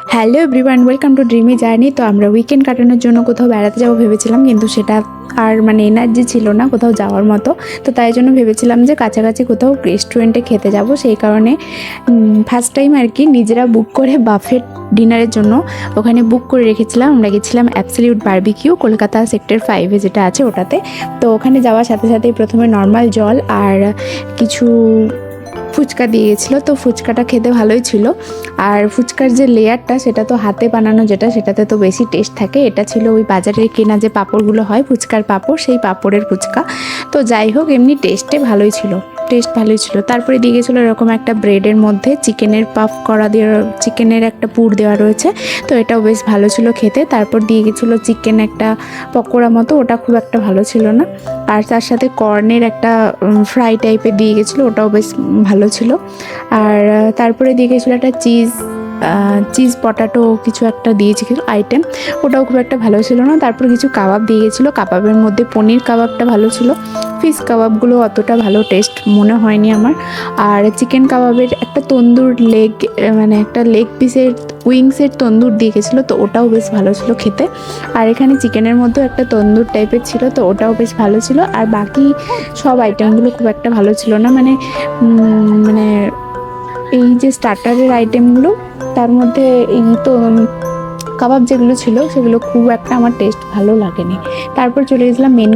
Hello everyone, welcome to dreamy journey. তো আমরা weekend কাটানোর জন্য কোথাও বেড়াতে যাবো ভেবেছিলাম, কিন্তু সেটা আর এনার্জি ছিল না কোথাও যাওয়ার মতো। তো তাই জন্য ভেবেছিলাম যে কাছাকাছি কোথাও রেস্টুরেন্টে খেতে যাব। সেই কারণে ফার্স্ট টাইম আর কি নিজেরা বুক করে বাফেট ডিনারের জন্য ওখানে বুক করে রেখেছিলাম। আমরা গেছিলাম অ্যাবসলিউট বারবিকিউ, কলকাতা সেক্টর 5-এ যেটা আছে ওটাতে। তো ওখানে যাওয়ার সাথে সাথেই প্রথমে নর্মাল জল আর কিছু ফুচকা দিয়ে গেছিলো। তো ফুচকাটা খেতে ভালোই ছিল, আর ফুচকার যে লেয়ারটা সেটা তো হাতে বানানো, সেটাতে তো বেশি টেস্ট থাকে। এটা ছিল ওই বাজারে কেনা যে পাঁপড়গুলো হয়, ফুচকার পাঁপড়, সেই পাঁপড়ের ফুচকা। তো যাই হোক, এমনি টেস্ট ভালোই ছিল। তারপরে দিয়ে গেছিলো এরকম একটা ব্রেডের মধ্যে চিকেনের পাফ করা চিকেনের একটা পুর দেওয়া রয়েছে। তো এটাও বেশ ভালো ছিল খেতে। তারপর দিয়ে গেছিলো চিকেন একটা পকোড়া মতো, ওটা খুব একটা ভালো ছিল না। আর তার সাথে কর্নের একটা ফ্রাই টাইপের দিয়ে গেছিলো, ওটাও বেশ ভালো ছিল। আর তারপরে দিয়ে গেছিলো একটা চিজ পটাটো কিছু একটা দিয়েছিল আইটেম, ওটাও খুব একটা ভালো ছিল না। তারপর কিছু কাবাব দিয়ে গেছিলো, কাবাবের মধ্যে পনির কাবাবটা ভালো ছিল, ফিশ কাবাবগুলো অতটা ভালো টেস্ট মনে হয়নি আমার। আর চিকেন কাবাবের একটা তন্দুর লেগ, একটা লেগ পিসের উইংসের তন্দুর দিয়ে গেছিলো, তো ওটাও বেশ ভালো ছিল খেতে। আর এখানে চিকেনের মধ্যেও একটা তন্দুর টাইপের ছিল, তো ওটাও বেশ ভালো ছিল। আর বাকি সব আইটেমগুলো খুব একটা ভালো ছিল না, এই যে স্টার্টারের আইটেমগুলো, তার মধ্যে এই তো কাবাব যেগুলো ছিল সেগুলো খুব একটা আমার টেস্ট ভালো লাগেনি। তারপর চলে গেছিলাম মেন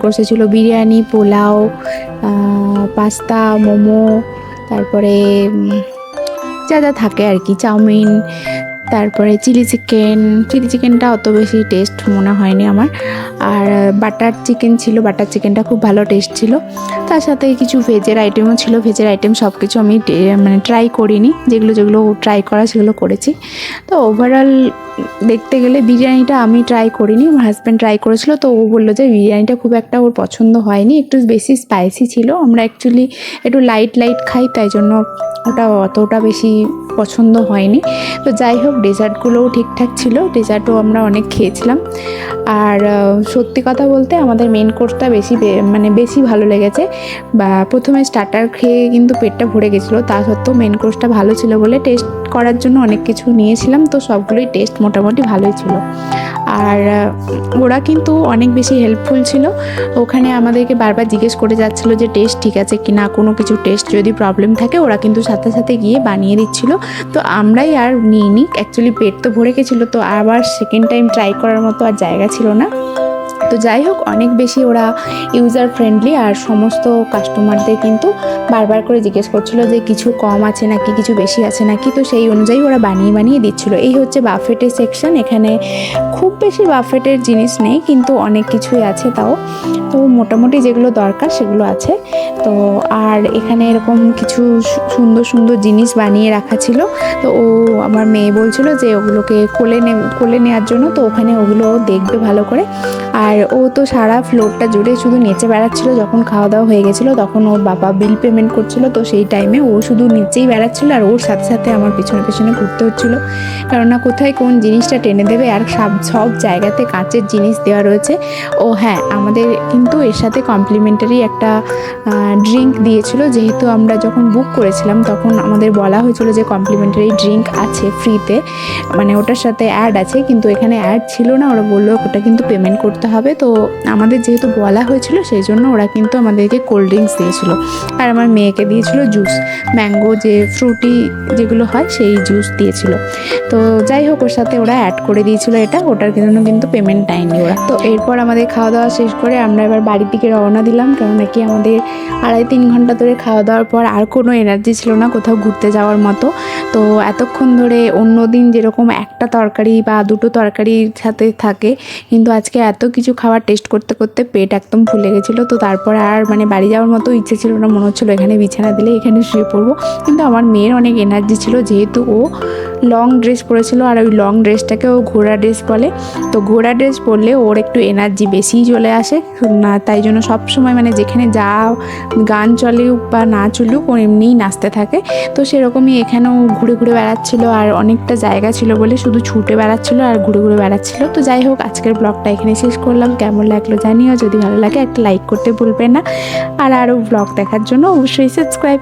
কোর্সে ছিল বিরিয়ানি, পোলাও, পাস্তা, মোমো, তারপরে যা যা থাকে আর কি, চাউমিন, তারপরে চিলি চিকেনটা অত বেশি টেস্ট মনে হয়নি আমার। আর বাটার চিকেন ছিল, বাটার চিকেনটা খুব ভালো টেস্ট ছিল। তার সাথে কিছু ভেজের আইটেমও ছিল, ভেজের আইটেম সব কিছু আমি ট্রাই করিনি, যেগুলো ট্রাই করা সেগুলো করেছি। তো ওভারঅল দেখতে গেলে বিরিয়ানিটা আমি ট্রাই করিনি, আমার হাজব্যান্ড ট্রাই করেছিল। তো ও বললো যে বিরিয়ানিটা খুব একটা ওর পছন্দ হয়নি, একটু বেশি স্পাইসি ছিল। আমরা অ্যাকচুয়ালি একটু লাইট খাই, তাই জন্য ওটা অতটা বেশি পছন্দ হয়নি। তো যাই হোক, ডেজার্টগুলোও ঠিকঠাক ছিল, ডেজার্টও আমরা অনেক খেয়েছিলাম। আর সত্যি কথা বলতে আমাদের মেন কোর্সটা বেশি ভালো লেগেছে। বা প্রথমে স্টার্টার খেয়ে কিন্তু পেটটা ভরে গেছিলো, তা সত্ত্বেও মেন কোর্সটা ভালো ছিল বলে টেস্ট করার জন্য অনেক কিছু নিয়েছিলাম। তো সবগুলোই টেস্ট মোটামুটি ভালোই ছিল। আর ওরা কিন্তু অনেক বেশি হেল্পফুল ছিল, ওখানে আমাদেরকে বারবার জিজ্ঞেস করে যাচ্ছিলো যে টেস্ট ঠিক আছে কি না, কোনো কিছু টেস্ট যদি প্রবলেম থাকে ওরা কিন্তু সাথে সাথে গিয়ে বানিয়ে দিচ্ছিলো। তো আমরাই আর নিইনি, অ্যাকচুয়ালি পেট তো ভরে গেছিলো, তো আবার সেকেন্ড টাইম ট্রাই করার মতো আর জায়গা ছিল না। তো যাই হোক, অনেক বেশি ওরা ইউজার ফ্রেন্ডলি, আর সমস্ত কাস্টমারদের কিন্তু বারবার করে জিজ্ঞেস করছিল যে কিছু কম আছে নাকি, কিছু বেশি আছে নাকি। তো সেই অনুযায়ী ওরা বানিয়ে দিচ্ছিল। এই হচ্ছে বাফেটের সেকশন। এখানে খুব বেশি বাফেটের জিনিস নেই, কিন্তু অনেক কিছুই আছে তাও। তো মোটামুটি যেগুলো দরকার সেগুলো আছে। তো আর এখানে এরকম কিছু সুন্দর জিনিস বানিয়ে রাখা ছিল। তো আমার মেয়ে বলছিল যে ওগুলোকে কোলে নেওয়ার জন্য, তো ওখানে ওগুলো দেখবে ভালো করে। আর ও তো সারা ফ্লোরটা জুড়ে শুধু নেচে বেড়াচ্ছিলো। যখন খাওয়া দাওয়া হয়ে গেছিলো তখন ওর বাবা বিল পেমেন্ট করছিল, তো সেই টাইমে ও শুধু নিচেই বেড়াচ্ছিলো, আর ওর সাথে সাথে আমার পিছনে ঘুরতে হচ্ছিলো, কেননা কোথায় কোন জিনিসটা টেনে দেবে। আর সব জায়গাতে কাঁচের জিনিস দেওয়া রয়েছে। ও হ্যাঁ, আমাদের কিন্তু এর সাথে কমপ্লিমেন্টারি একটা ড্রিঙ্ক দিয়েছিল, যেহেতু আমরা যখন বুক করেছিলাম তখন আমাদের বলা হয়েছিল যে কমপ্লিমেন্টারি ড্রিঙ্ক আছে ফ্রিতে, ওটার সাথে অ্যাড আছে, কিন্তু এখানে অ্যাড ছিল না। ওরা বললো ওটা কিন্তু পেমেন্ট করতে হবে। তো আমাদের যেহেতু বলা হয়েছিল সেই জন্য ওরা কিন্তু আমাদেরকে কোল্ড ড্রিঙ্কস দিয়েছিল, আর আমার মেয়েকে দিয়েছিল জুস, ম্যাঙ্গো যে ফ্রুটি যেগুলো হয় সেই জুস দিয়েছিল। তো যাই হোক, ওর সাথে ওরা অ্যাড করে দিয়েছিল ওটার জন্য কিন্তু পেমেন্ট নেয়নি ওরা। তো এরপর আমাদের খাওয়া দাওয়া শেষ করে আমরা এবার বাড়ির দিকে রওনা দিলাম, কারণ নাকি আমাদের 2.5-3 ঘন্টা ধরে খাওয়া দাওয়ার পর আর কোনো এনার্জি ছিল না কোথাও ঘুরতে যাওয়ার মতো। তো এতক্ষণ ধরে অন্য দিন যেরকম একটা তরকারি বা দুটো তরকারির সাথে থাকে, কিন্তু আজকে এত কিছু খাবার টেস্ট করতে করতে পেট একদম ফুলে গেছিলো। তো তারপর আর বাড়ি যাওয়ার মতো ইচ্ছে ছিল না, মনে হচ্ছিলো এখানে বিছানা দিলে এখানে শুয়ে পড়বো। কিন্তু আমার মেয়ের অনেক এনার্জি ছিল, যেহেতু ও লং ড্রেস পরেছিল, আর ওই লং ড্রেসটাকে ও ঘোড়া ড্রেস বলে। তো ঘোড়া ড্রেস পরলে ওর একটু এনার্জি বেশিই চলে আসে না, তাই জন্য সবসময় যেখানে যা গান চলুক বা না চলুক ও এমনিই নাচতে থাকে। তো সেরকমই এখানেও ঘুরে বেড়াচ্ছিল, আর অনেকটা জায়গা ছিল বলে শুধু ছুটে বেড়াচ্ছিল আর ঘুরে বেড়াচ্ছিল। তো যাই হোক, আজকের ব্লগটা এখানে শেষ করলাম। কেমন লাগলো জানিও, যদি ভালো লাগে একটা লাইক করতে ভুলবে না, আর আরও ব্লগ দেখার জন্য অবশ্যই সাবস্ক্রাইব